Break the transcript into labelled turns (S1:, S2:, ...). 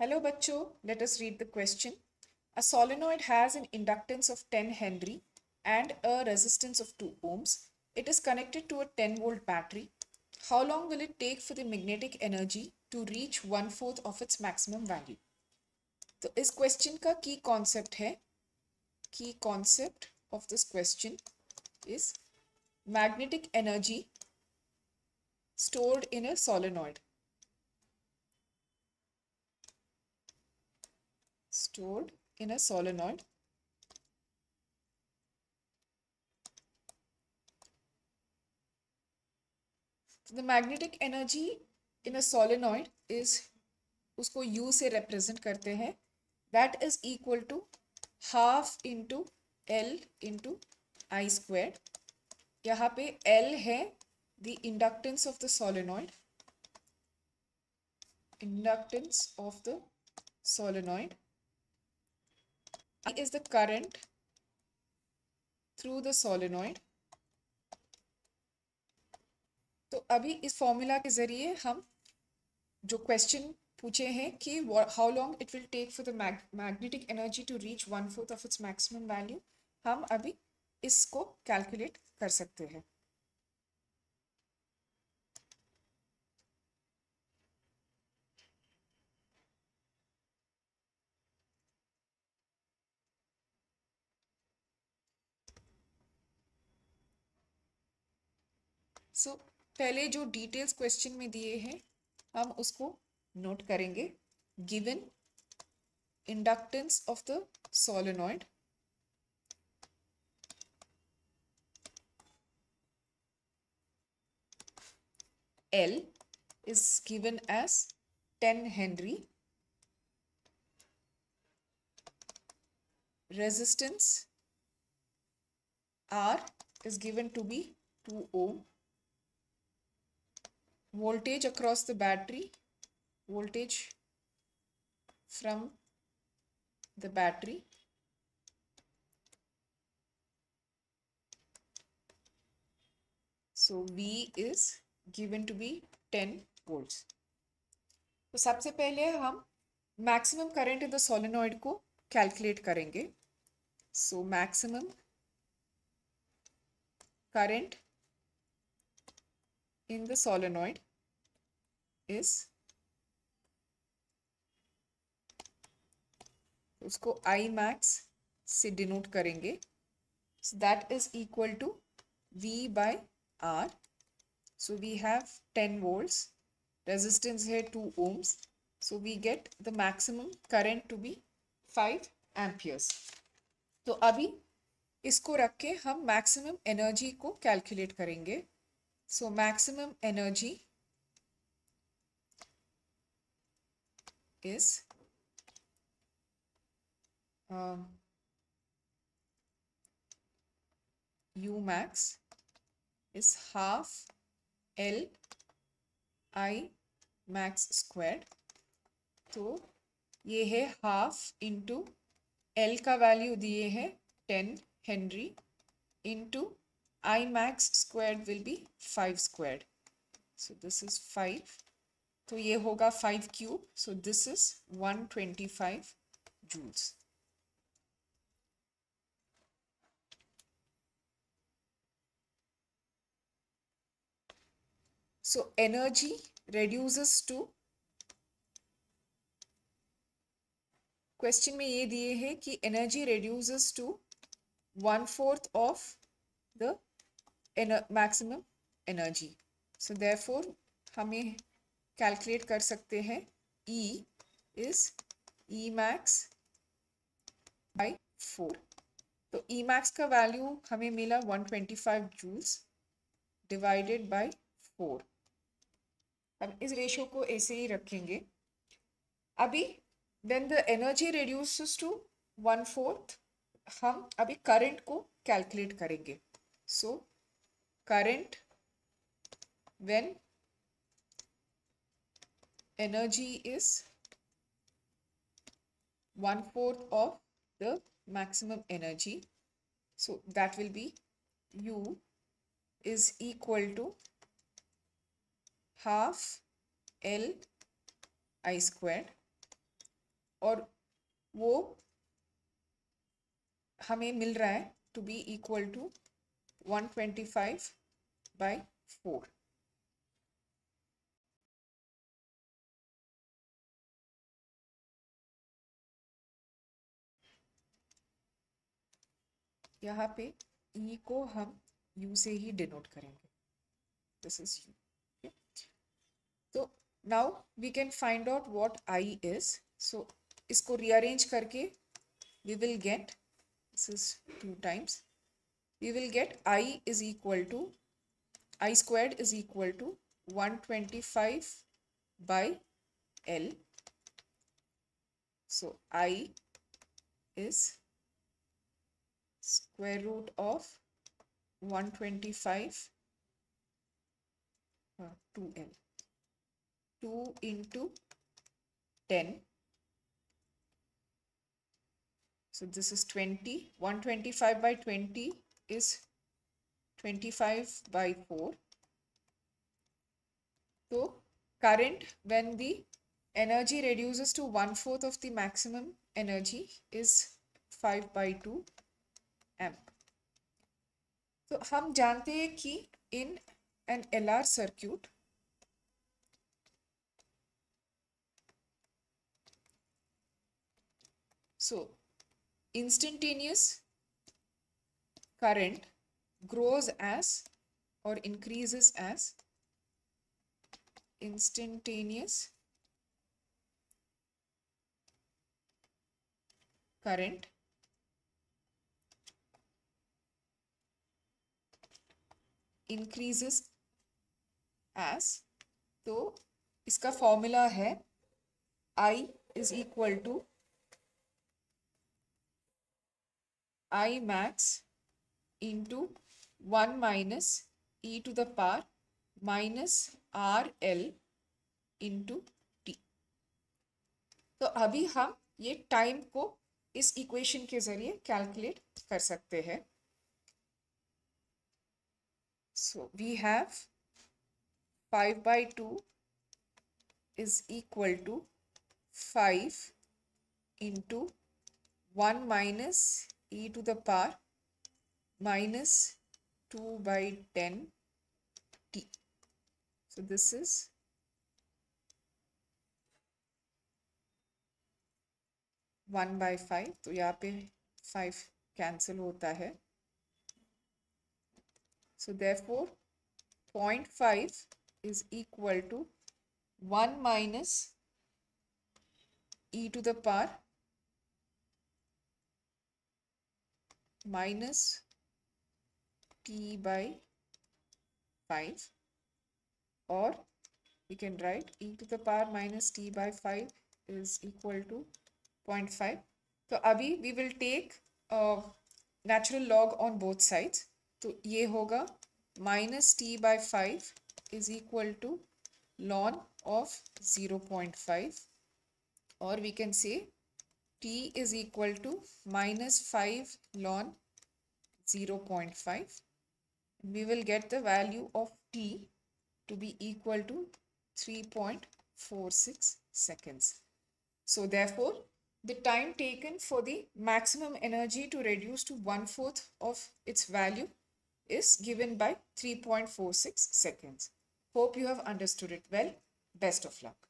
S1: Hello bachcho, let us read the question. A solenoid has an inductance of 10 Henry and a resistance of 2 ohms. It is connected to a 10-volt battery. How long will it take for the magnetic energy to reach 1/4 of its maximum value? तो इस question का की concept है, की concept of this question is magnetic energy stored in a solenoid. Stored in a solenoid. The magnetic energy in a solenoid is, उसको U से represent करते हैं, that is equal to half into L into I squared. यहाँ पे L है the inductance of the solenoid. Inductance of the solenoid. I is the current through the solenoid. तो अभी इस फॉर्मूला के जरिए हम जो क्वेश्चन पूछे हैं कि how long it will take for the magnetic energy to reach 1/4 of its maximum value, हम अभी इसको कैलकुलेट कर सकते हैं. सो पहले जो डिटेल्स क्वेश्चन में दिए हैं हम उसको नोट करेंगे. Given inductance of the solenoid, L is given as 10 Henry. Resistance R is given to be 2 ohm. Voltage across the battery, voltage from the battery, so V is given to be 10 volts. तो सबसे पहले हम maximum current in the solenoid को calculate करेंगे. So maximum current in the solenoid is, उसको I max से denote करेंगे. So that is equal to V by R. So we have 10 volts, resistance है 2 ohms. So we get the maximum current to be 5 amperes. तो अभी इसको रख के हम मैक्सिमम एनर्जी को कैलकुलेट करेंगे. So maximum energy is U max is half L I max squared. तो ये है हाफ इंटू L का वैल्यू दिए है 10 Henry into I max squared will be 5 squared. So this is 5. तो ये होगा 5 cube. So this is 125 joules. So energy reduces to, question में ये दिए हैं कि energy reduces to 1/4 of the maximum energy. So therefore हमें कैलकुलेट कर सकते हैं E is E max by 4. तो E max का वैल्यू हमें मिला 125 joules डिवाइडेड बाय 4. हम इस रेशियो को ऐसे ही रखेंगे. अभी then the energy reduces to 1/4, हम अभी करंट को कैलकुलेट करेंगे. So current when energy is 1/4 of the maximum energy, so that will be U is equal to half L I squared. और वो हमें मिल रहा है टू बी इक्वल टू 125/4। यहाँ पे E को हम U से ही डिनोट करेंगे, दिस इज U। तो now we can find out what I is. So इसको रीअरेंज करके we will get, this is 2 times, we will get I is equal to, I squared is equal to 125 by L. So I is square root of 125 2L, 2 into 10. So this is 20. 125 by 20 is 25/4. So current when the energy reduces to 1/4 of the maximum energy is 5/2 amp. तो हम जानते हैं कि in an LR circuit, so instantaneous current grows as or increases as instantaneous current increases as, तो इसका formula है I is equal to I max into 1 minus e to the power minus RL into t। तो अभी हम ये time को इस equation के जरिए कैलकुलेट कर सकते हैं। So we have 5/2 is equal to 5 into 1 minus e to the power minus 2/10 t. So this is 1/5, तो यहाँ पे 5 कैंसिल होता है। So therefore 0.5 is equal to 1 minus e to the power minus t/5, or we can write e to the power minus t/5 is equal to 0.5. तो अभी we will take natural log on both sides. तो ये होगा minus t/5 is equal to ln of 0.5, or we can say t is equal to minus 5 ln 0.5. We will get the value of t to be equal to 3.46 seconds. So therefore, the time taken for the maximum energy to reduce to 1/4 of its value is given by 3.46 seconds. Hope you have understood it well. Best of luck.